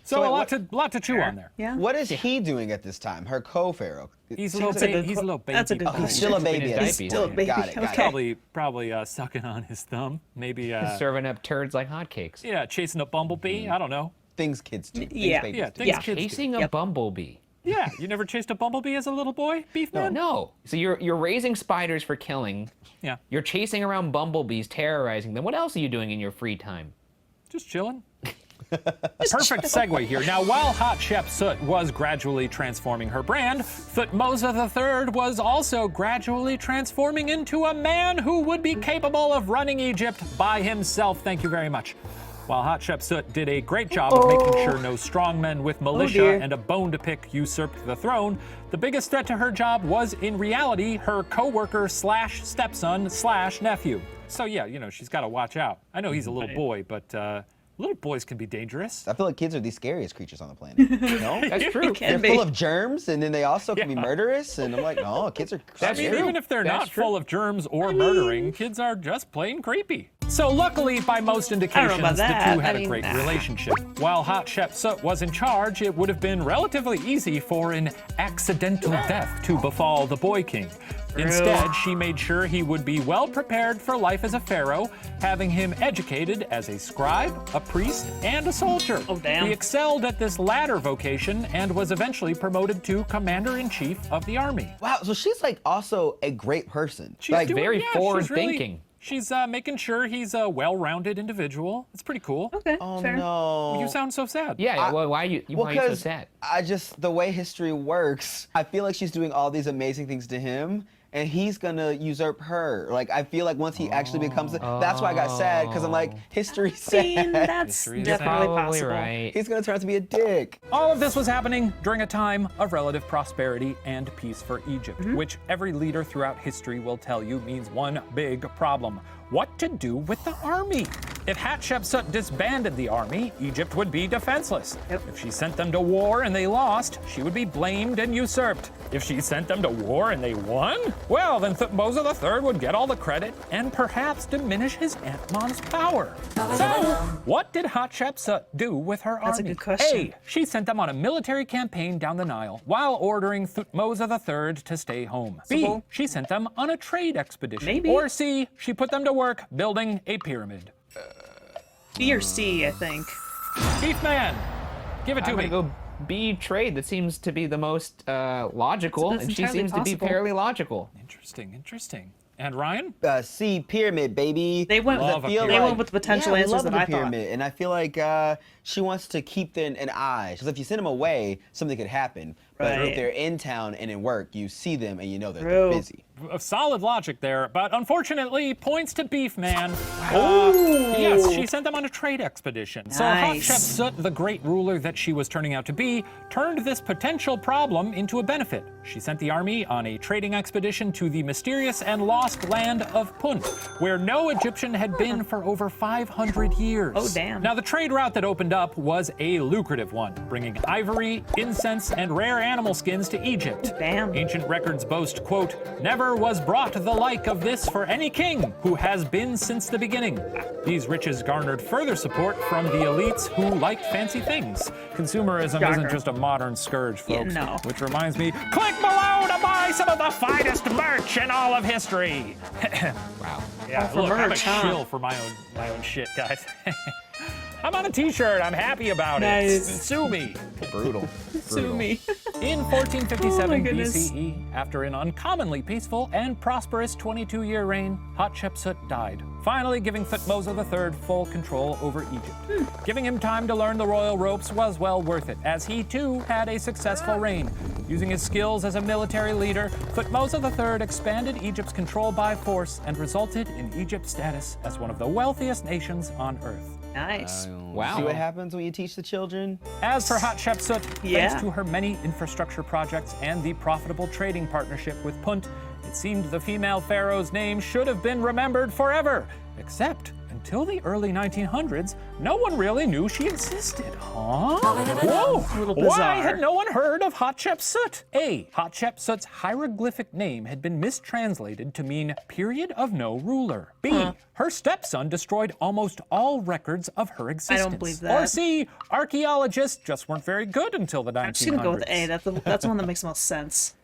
Speaker 2: So
Speaker 4: wait,
Speaker 2: a lot to chew on there.
Speaker 1: Yeah.
Speaker 4: What is he doing at this time? Her co-pharaoh.
Speaker 2: He's a
Speaker 4: Seems
Speaker 2: little,
Speaker 4: like-
Speaker 2: he's a little baby.
Speaker 1: That's a good
Speaker 4: He's still a baby.
Speaker 3: He's
Speaker 1: Still a baby.
Speaker 4: Got it.
Speaker 1: Okay.
Speaker 2: Probably sucking on his thumb. Maybe
Speaker 3: Serving up turds like hotcakes.
Speaker 2: yeah, chasing a bumblebee. I don't know.
Speaker 4: Things kids do. Things
Speaker 1: Yeah.
Speaker 4: babies
Speaker 2: Yeah,
Speaker 4: do.
Speaker 2: things
Speaker 1: Yeah.
Speaker 2: kids do.
Speaker 3: Chasing a bumblebee.
Speaker 2: Yeah, you never chased a bumblebee as a little boy, Beefman?
Speaker 3: No. So you're raising spiders for killing.
Speaker 2: Yeah,
Speaker 3: You're chasing around bumblebees, terrorizing them. What else are you doing in your free time?
Speaker 2: just chilling. Perfect segue here. Now, while Hatshepsut was gradually transforming her brand, Thutmose III was also gradually transforming into a man who would be capable of running Egypt by himself. Thank you very much. While Hatshepsut did a great job of making sure no strongmen with militia
Speaker 1: dear.
Speaker 2: and a bone to pick usurped the throne, the biggest threat to her job was in reality her co-worker slash stepson slash nephew. So yeah, you know, she's got to watch out. I know he's a little boy, but little boys can be dangerous.
Speaker 4: I feel like kids are the scariest creatures on the planet. No?
Speaker 3: That's true.
Speaker 4: They're full of germs, and then they also can be
Speaker 2: Yeah.
Speaker 4: murderous. And I'm like, no, kids are
Speaker 2: I mean,
Speaker 4: scary.
Speaker 2: even if they're
Speaker 3: That's
Speaker 2: not
Speaker 3: true.
Speaker 2: full of germs or murdering, kids are just plain creepy. So luckily, by most indications,
Speaker 1: about
Speaker 2: the
Speaker 1: that.
Speaker 2: two had
Speaker 1: I
Speaker 2: a
Speaker 1: mean,
Speaker 2: great
Speaker 1: nah.
Speaker 2: relationship. While Hatshepsut was in charge, it would have been relatively easy for an accidental death to befall the boy king. Instead, she made sure he would be well prepared for life as a pharaoh, having him educated as a scribe, a priest, and a soldier.
Speaker 1: Oh, damn.
Speaker 2: He excelled at this latter vocation and was eventually promoted to commander-in-chief of the army.
Speaker 4: Wow, so she's like also a great person.
Speaker 2: She's
Speaker 4: like,
Speaker 2: doing-
Speaker 3: very
Speaker 2: yeah, she's
Speaker 3: forward-thinking.
Speaker 2: She's making sure he's a well-rounded individual. It's pretty cool.
Speaker 1: Okay,
Speaker 4: oh
Speaker 1: fair.
Speaker 4: no.
Speaker 2: You sound so sad.
Speaker 3: Yeah, well, why are you so
Speaker 4: because
Speaker 3: sad?
Speaker 4: I just, the way history works, I feel like she's doing all these amazing things to him, and he's gonna usurp her. Like, I feel like once he actually becomes, that's why I got sad, because I'm like, history's
Speaker 1: I mean,
Speaker 4: sad.
Speaker 1: that's
Speaker 2: History is
Speaker 1: definitely
Speaker 3: Probably
Speaker 1: possible.
Speaker 3: right.
Speaker 4: He's gonna turn out to be a dick.
Speaker 2: All of this was happening during a time of relative prosperity and peace for Egypt, which every leader throughout history will tell you means one big problem: what to do with the army. If Hatshepsut disbanded the army, Egypt would be defenseless.
Speaker 1: Yep.
Speaker 2: If she sent them to war and they lost, she would be blamed and usurped. If she sent them to war and they won, well, then Thutmose III would get all the credit and perhaps diminish his Aunt Mon's power. So, what did Hatshepsut do with her
Speaker 1: That's a
Speaker 2: army?
Speaker 1: good question.
Speaker 2: A, she sent them on a military campaign down the Nile while ordering Thutmose III to stay home. B, she sent them on a trade expedition.
Speaker 1: Maybe.
Speaker 2: Or C, she put them to work building a pyramid.
Speaker 1: B or C, I think.
Speaker 2: Beef Man, give it to
Speaker 3: I'm
Speaker 2: me.
Speaker 3: gonna go B, trade. That seems to be the most logical,
Speaker 1: That's
Speaker 3: and she
Speaker 1: entirely
Speaker 3: seems to be
Speaker 1: possible.
Speaker 3: fairly logical.
Speaker 2: Interesting. And Ryan?
Speaker 4: C, pyramid, baby.
Speaker 1: They went,
Speaker 2: Love a pyramid.
Speaker 1: they went with the potential
Speaker 4: I
Speaker 1: answers
Speaker 4: love
Speaker 1: that
Speaker 4: the
Speaker 1: I thought.
Speaker 4: pyramid, and I feel like she wants to keep them an eye. Because if you send them away, something could happen. But
Speaker 1: Right.
Speaker 4: if they're in town and in work, you see them and you know that
Speaker 1: True.
Speaker 4: they're busy.
Speaker 2: A solid logic there, but unfortunately, points to Beef Man.
Speaker 1: Ooh.
Speaker 2: Yes, she sent them on a trade expedition. So
Speaker 1: Nice.
Speaker 2: Hatshepsut, the great ruler that she was turning out to be, turned this potential problem into a benefit. She sent the army on a trading expedition to the mysterious and lost land of Punt, where no Egyptian had been for over 500 years.
Speaker 1: Oh, damn.
Speaker 2: Now, the trade route that opened up was a lucrative one, bringing ivory, incense, and rare animal skins to Egypt.
Speaker 1: Damn.
Speaker 2: Ancient records boast, quote, "Never was brought the like of this for any king who has been since the beginning." These riches garnered further support from the elites who liked fancy things. Consumerism
Speaker 1: Shocker.
Speaker 2: isn't just a modern scourge,
Speaker 1: Yeah,
Speaker 2: folks.
Speaker 1: no.
Speaker 2: Which reminds me, click below to buy some of the finest merch in all of history.
Speaker 3: Wow.
Speaker 2: Yeah,
Speaker 1: for
Speaker 2: look, I'm a
Speaker 1: merch, huh?
Speaker 2: shill for my own shit, guys. I'm on a t-shirt. I'm happy about
Speaker 1: Nice.
Speaker 2: it. Sue me.
Speaker 3: Brutal.
Speaker 1: Sue me.
Speaker 2: In
Speaker 1: Oh
Speaker 2: 1457
Speaker 1: my goodness.
Speaker 2: BCE, after an uncommonly peaceful and prosperous 22-year reign, Hatshepsut died, finally giving Thutmose III full control over Egypt. Giving him time to learn the royal ropes was well worth it, as he too had a successful reign. Using his skills as a military leader, Thutmose III expanded Egypt's control by force and resulted in Egypt's status as one of the wealthiest nations on earth.
Speaker 1: Nice.
Speaker 3: Wow.
Speaker 4: See what happens when you teach the children?
Speaker 2: As for Hatshepsut,
Speaker 1: Yeah.
Speaker 2: thanks to her many infrastructure projects and the profitable trading partnership with Punt, it seemed the female pharaoh's name should have been remembered forever. Except, until the early 1900s, no one really knew she existed, huh? Whoa!
Speaker 1: A little
Speaker 2: Why
Speaker 1: bizarre.
Speaker 2: had no one heard of Hatshepsut? A, Hatshepsut's hieroglyphic name had been mistranslated to mean period of no ruler. B, her stepson destroyed almost all records of her existence.
Speaker 1: believe
Speaker 2: Or
Speaker 1: that.
Speaker 2: C, archaeologists just weren't very good until the 1900s.
Speaker 1: I'm just gonna go with A. That's the one that makes the most sense.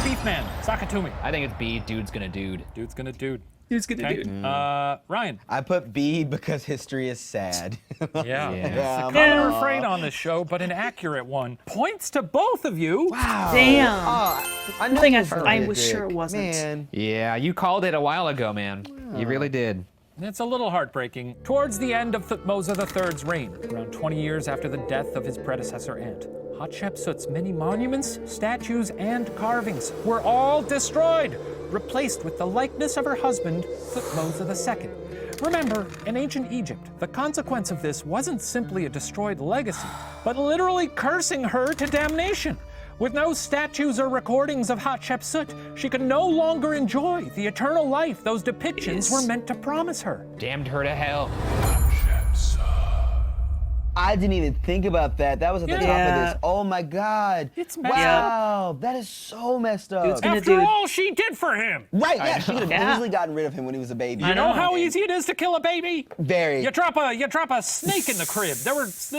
Speaker 2: Beef Man, sock it to me.
Speaker 3: I think it's B, dude's gonna dude.
Speaker 2: Dude's gonna dude.
Speaker 1: Who's gonna
Speaker 2: Okay.
Speaker 1: do?
Speaker 2: Ryan.
Speaker 4: I put B because history is sad.
Speaker 2: Yeah. It's
Speaker 3: Yeah.
Speaker 2: a common refrain on this show, but an accurate one. Points to both of you.
Speaker 4: Wow.
Speaker 1: Damn.
Speaker 4: I know
Speaker 1: think
Speaker 4: you
Speaker 1: I
Speaker 4: were
Speaker 1: was
Speaker 4: dick.
Speaker 1: sure it wasn't.
Speaker 4: Man.
Speaker 3: Yeah, you called it a while ago, man. You really did.
Speaker 2: It's a little heartbreaking. Towards the end of Thutmose III's reign, around 20 years after the death of his predecessor aunt, Hatshepsut's many monuments, statues, and carvings were all destroyed, replaced with the likeness of her husband, Thutmose II. Remember, in ancient Egypt, the consequence of this wasn't simply a destroyed legacy, but literally cursing her to damnation. With no statues or recordings of Hatshepsut, she could no longer enjoy the eternal life those depictions were meant to promise her.
Speaker 3: Damned her to hell.
Speaker 4: I didn't even think about that. That was at the top of
Speaker 1: Yeah.
Speaker 4: this. Oh my God.
Speaker 2: It's messed
Speaker 4: wow. That is so messed up.
Speaker 1: Dude's gonna
Speaker 2: After
Speaker 1: do-
Speaker 2: all she did for him.
Speaker 4: Right, yeah, she could have
Speaker 1: Yeah.
Speaker 4: easily gotten rid of him when he was a baby.
Speaker 2: You know how
Speaker 1: know.
Speaker 2: easy it is to kill a baby?
Speaker 4: Very.
Speaker 2: You drop a snake in the crib. There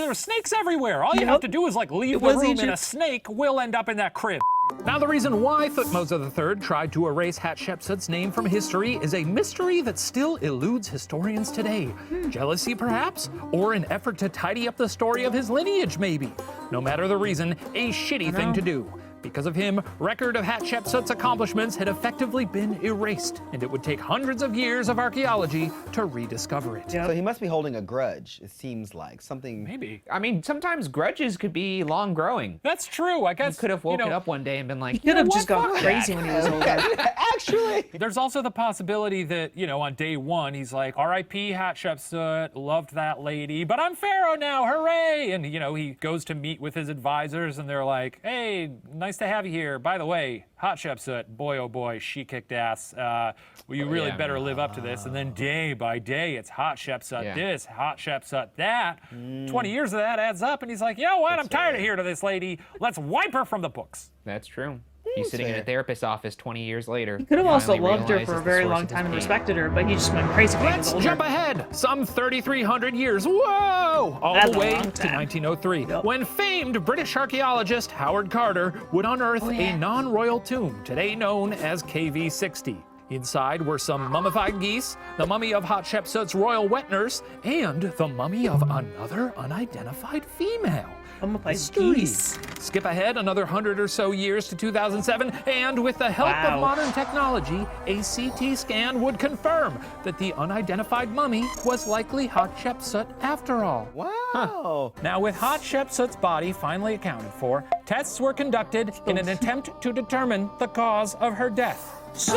Speaker 2: were snakes everywhere. All you
Speaker 1: Yep.
Speaker 2: have to do is leave
Speaker 1: It
Speaker 2: the
Speaker 1: was
Speaker 2: room and a
Speaker 1: Egypt.
Speaker 2: snake will end up in that crib. Now the reason why Thutmose III tried to erase Hatshepsut's name from history is a mystery that still eludes historians today. Jealousy perhaps? Or an effort to tidy up the story of his lineage maybe? No matter the reason, a shitty thing to do. Because of him, record of Hatshepsut's accomplishments had effectively been erased, and it would take hundreds of years of archaeology to rediscover it.
Speaker 1: Yep.
Speaker 4: So he must be holding a grudge, it seems like. Something.
Speaker 2: Maybe.
Speaker 3: I mean, sometimes grudges could be long growing.
Speaker 2: That's true. I guess
Speaker 3: You could have woken
Speaker 2: you know,
Speaker 3: up one day and been like,
Speaker 1: He could have
Speaker 3: "You know
Speaker 1: just
Speaker 3: what?
Speaker 1: gone
Speaker 3: Fuck
Speaker 1: crazy
Speaker 3: that."
Speaker 1: when he was older.
Speaker 4: Actually.
Speaker 2: There's also the possibility that, on day one, he's like, R.I.P. Hatshepsut, loved that lady, but I'm Pharaoh now, hooray! And, he goes to meet with his advisors, and they're like, hey, nice Nice to have you here. By the way, Hatshepsut, boy, oh boy, she kicked ass. Well, you really better live up to this. And then day by day, it's Hatshepsut this, Hatshepsut that. 20 years of that adds up, and he's like, you know what? I'm tired of hearing to this lady. Let's wipe her from the books.
Speaker 3: That's true. He's sitting in a therapist's office 20 years later.
Speaker 1: He could have also
Speaker 3: finally
Speaker 1: loved her for a
Speaker 3: realizes the
Speaker 1: very
Speaker 3: source
Speaker 1: long
Speaker 3: of his
Speaker 1: time and
Speaker 3: pain.
Speaker 1: respected her, but he just went crazy when he was
Speaker 2: Let's
Speaker 1: older.
Speaker 2: jump ahead some 3,300 years. Whoa! All
Speaker 1: That's
Speaker 2: the
Speaker 1: a
Speaker 2: way
Speaker 1: long
Speaker 2: to
Speaker 1: time.
Speaker 2: 1903,
Speaker 1: Yep.
Speaker 2: when famed British archaeologist Howard Carter would unearth a non-royal tomb, today known as KV-60. Inside were some mummified geese, the mummy of Hatshepsut's royal wet nurse, and the mummy of another unidentified female.
Speaker 1: Mummified
Speaker 2: Mystery.
Speaker 1: geese.
Speaker 2: Skip ahead another 100 or so years to 2007, and with the help
Speaker 1: Wow.
Speaker 2: of modern technology, a CT scan would confirm that the unidentified mummy was likely Hatshepsut after all.
Speaker 4: Wow.
Speaker 2: Now, with Hatshepsut's body finally accounted for, tests were conducted in an attempt to determine the cause of her death. So,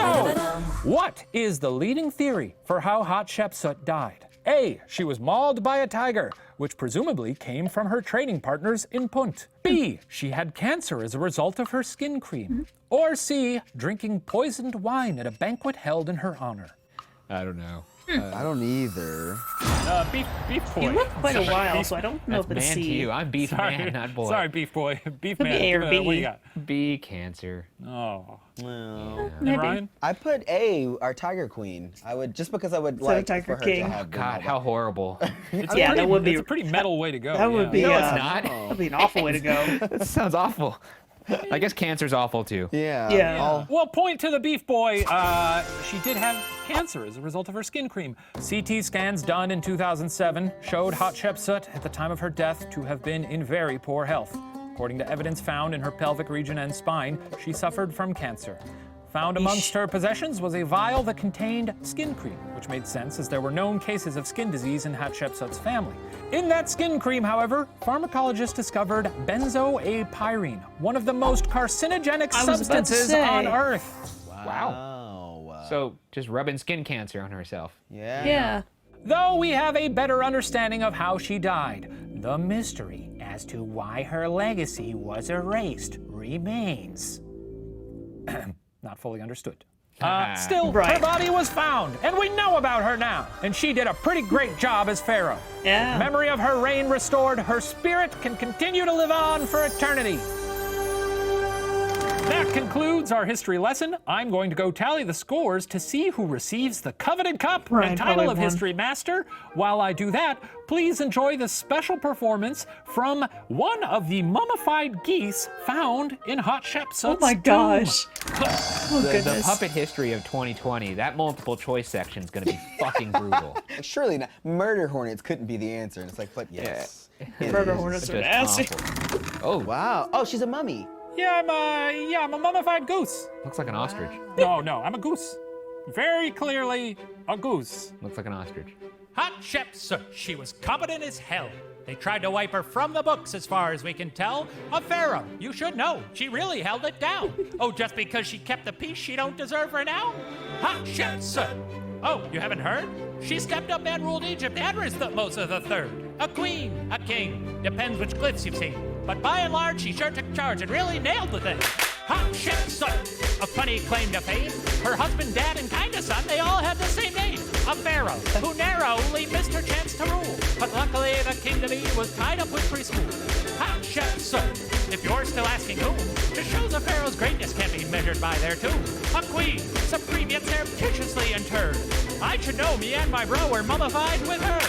Speaker 2: what is the leading theory for how Hatshepsut died? A. She was mauled by a tiger, which presumably came from her trading partners in Punt. B. She had cancer as a result of her skin cream. Or C. Drinking poisoned wine at a banquet held in her honor.
Speaker 3: I don't know.
Speaker 4: I don't either.
Speaker 2: Beef boy.
Speaker 1: He lived quite a while, so I don't know
Speaker 3: That's
Speaker 1: if it's
Speaker 3: man to
Speaker 1: C.
Speaker 3: you. I'm beef
Speaker 2: Sorry,
Speaker 3: man, not boy.
Speaker 2: sorry, beef boy. Beef
Speaker 1: Could be
Speaker 2: man.
Speaker 1: A or
Speaker 2: What do
Speaker 1: B.
Speaker 2: you got?
Speaker 3: B, cancer.
Speaker 2: Oh.
Speaker 4: Well,
Speaker 1: Maybe.
Speaker 2: Ryan?
Speaker 4: I put A, our Tiger Queen. I would just because I would
Speaker 1: Instead of
Speaker 4: like
Speaker 1: Tiger
Speaker 4: for her
Speaker 1: King.
Speaker 4: to have been
Speaker 3: God, how horrible.
Speaker 2: It's
Speaker 1: Yeah,
Speaker 2: a pretty,
Speaker 1: that would be-
Speaker 2: It's a pretty metal way to go.
Speaker 1: That would be.
Speaker 3: No, it's
Speaker 1: uh,
Speaker 3: not.
Speaker 1: That'd be an awful way to go.
Speaker 3: That sounds awful. I guess cancer's awful too.
Speaker 4: Yeah.
Speaker 1: Yeah.
Speaker 4: all-
Speaker 2: Well, point to the beef boy. She did have cancer as a result of her skin cream. CT scans done in 2007 showed Hatshepsut at the time of her death to have been in very poor health. According to evidence found in her pelvic region and spine, she suffered from cancer. Found amongst her possessions was a vial that contained skin cream, which made sense as there were known cases of skin disease in Hatshepsut's family. In that skin cream, however, pharmacologists discovered benzoapyrene, one of the most carcinogenic
Speaker 1: I was about to
Speaker 2: substances
Speaker 1: say.
Speaker 2: on Earth.
Speaker 4: Wow.
Speaker 3: So just rubbing skin cancer on herself.
Speaker 4: Yeah.
Speaker 1: Yeah.
Speaker 2: Though we have a better understanding of how she died, the mystery as to why her legacy was erased remains not fully understood. Still, her
Speaker 1: Right.
Speaker 2: body was found, and we know about her now, and she did a pretty great job as Pharaoh.
Speaker 1: Yeah.
Speaker 2: Memory of her reign restored, her spirit can continue to live on for eternity. That concludes our history lesson. I'm going to go tally the scores to see who receives the coveted cup
Speaker 1: Ryan
Speaker 2: and title
Speaker 1: probably
Speaker 2: of
Speaker 1: won.
Speaker 2: History Master. While I do that, please enjoy the special performance from one of the mummified geese found in Hatshepsut's
Speaker 1: Oh my
Speaker 2: tomb.
Speaker 1: gosh. Oh
Speaker 3: The
Speaker 1: goodness.
Speaker 3: puppet history of 2020, that multiple choice section is going to be fucking brutal.
Speaker 4: Surely not. Murder hornets couldn't be the answer. And it's like, but yes. it
Speaker 1: Murder
Speaker 4: is.
Speaker 1: hornets are
Speaker 3: Just
Speaker 1: nasty.
Speaker 3: awful. Oh,
Speaker 4: Wow. Oh, she's a mummy.
Speaker 2: Yeah, I'm a mummified goose.
Speaker 3: looks like an ostrich.
Speaker 2: No, I'm a goose. Very clearly a goose.
Speaker 3: Looks like an ostrich.
Speaker 5: Hatshepsut, she was competent as hell. They tried to wipe her from the books as far as we can tell. A pharaoh, you should know. She really held it down. Oh, just because she kept the peace, she don't deserve renown? Hatshepsut. Oh, you haven't heard? She stepped up and ruled Egypt and Thutmose III. A queen, a king, depends which glyphs you've seen. But by and large, she sure took charge and really nailed the thing. Hatshepsut, a funny claim to fame. Her husband, dad, and kinda son, they all had the same name. A pharaoh who narrowly missed her chance to rule. But luckily, the king-to-be was tied up with preschool. Hatshepsut, if you're still asking who, just shows a pharaoh's greatness can't be measured by their tomb. A queen, supreme yet surreptitiously interred. I should know me and my bro were mummified with her.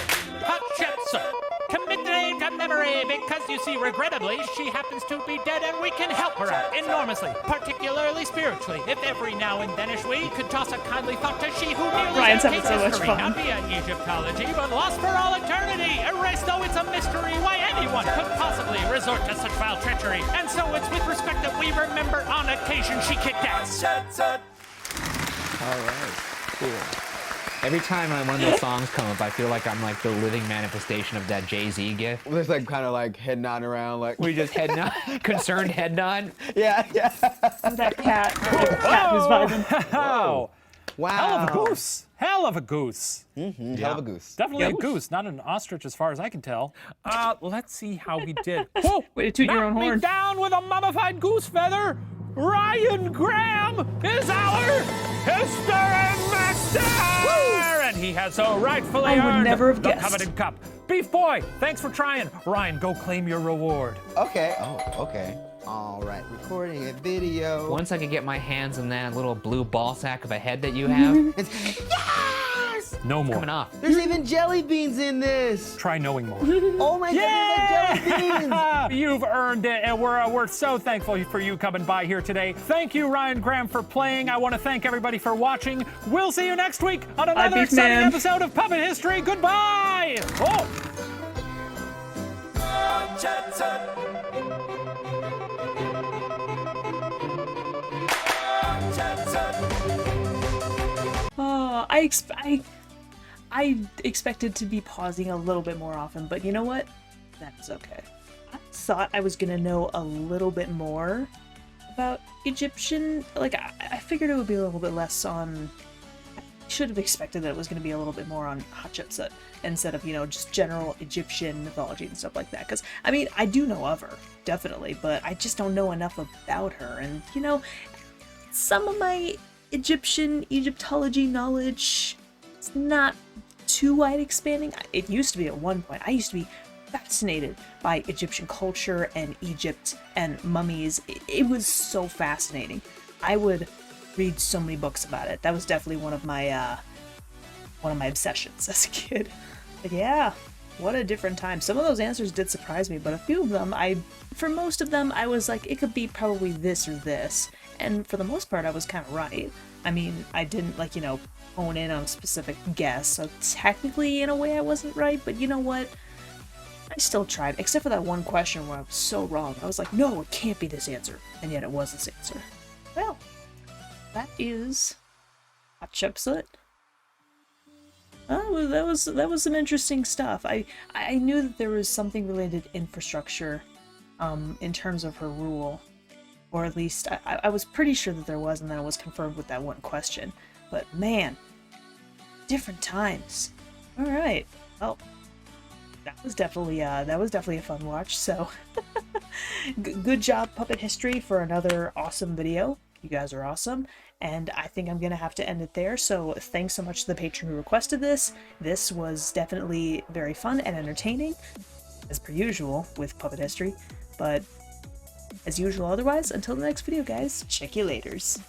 Speaker 5: Hatshepsut, committed to memory because you see, regrettably, she happens to be dead and we can help her out enormously, particularly spiritually. If every now and then-ish we could toss a kindly thought to she who nearly
Speaker 1: Ryan's having
Speaker 5: escaped
Speaker 1: so much
Speaker 5: history,
Speaker 1: fun.
Speaker 5: not via Egyptology, but lost for all eternity. Erased though it's a mystery why anyone could possibly resort to such foul treachery. And so it's with respect that we remember on occasion she kicked ass.
Speaker 3: All right, cool. Every time one of those songs come up, I feel like I'm like the living manifestation of that Jay-Z gif.
Speaker 4: There's like kind of like head nodding around like.
Speaker 3: We just head nod, concerned head nod.
Speaker 4: Yeah.
Speaker 1: That cat. Cat who's vibing.
Speaker 2: Oh,
Speaker 4: Wow.
Speaker 2: Hell of a goose. Hell of a goose.
Speaker 4: Hell of a goose.
Speaker 2: Definitely a goose, not an ostrich as far as I can tell. Let's see how he did. Whoa!
Speaker 6: Way to toot your own
Speaker 2: Knock me
Speaker 6: horn.
Speaker 2: down with a mummified goose feather. Ryan Graham is our history master! And he has so rightfully
Speaker 1: I would
Speaker 2: earned
Speaker 1: never have
Speaker 2: the
Speaker 1: guessed.
Speaker 2: coveted cup. Beef Boy, thanks for trying. Ryan, go claim your reward.
Speaker 4: Okay. Oh, okay. All right. Recording a video.
Speaker 3: Once I could get my hands on that little blue ball sack of a head that you have,
Speaker 4: It's, yes!
Speaker 2: No more.
Speaker 3: coming off.
Speaker 4: There's even jelly beans in this.
Speaker 2: Try knowing more.
Speaker 4: Oh my goodness, there's jelly beans.
Speaker 2: You've earned it, and we're so thankful for you coming by here today. Thank you, Ryan Graham, for playing. I want to thank everybody for watching. We'll see you next week on another
Speaker 6: Beef
Speaker 2: exciting
Speaker 6: Man.
Speaker 2: episode of Puppet History. Goodbye. Oh.
Speaker 1: I expected to be pausing a little bit more often, but you know what? That's okay. I thought I was gonna know a little bit more about Egyptian. Like, I figured it would be a little bit less on. I should have expected that it was gonna be a little bit more on Hatshepsut instead of, you know, just general Egyptian mythology and stuff like that. Because, I mean, I do know of her, definitely, but I just don't know enough about her. And, you know, some of my Egyptology knowledge is not too wide expanding. It used to be at one point. I used to be fascinated by Egyptian culture and Egypt and mummies. It was so fascinating. I would read so many books about it. That was definitely one of my obsessions as a kid. But yeah, what a different time. Some of those answers did surprise me, but a few of them, for most of them, I was like, it could be probably this or this. And for the most part, I was kind of right. I mean, I didn't, like, you know, hone in on a specific guess, so technically, in a way, I wasn't right, but you know what? I still tried, except for that one question where I was so wrong. I was like, no, it can't be this answer, and yet it was this answer. Well, that is Hatshepsut. Oh, that was some interesting stuff. I knew that there was something related to infrastructure, in terms of her rule, or at least I was pretty sure that there was, and then it was confirmed with that one question. But man, different times. All right, well, that was definitely a fun watch. So, good job, Puppet History, for another awesome video. You guys are awesome. And I think I'm going to have to end it there, so thanks so much to the patron who requested this. This was definitely very fun and entertaining, as per usual with Puppet History. But as usual otherwise, until the next video, guys, check you laters.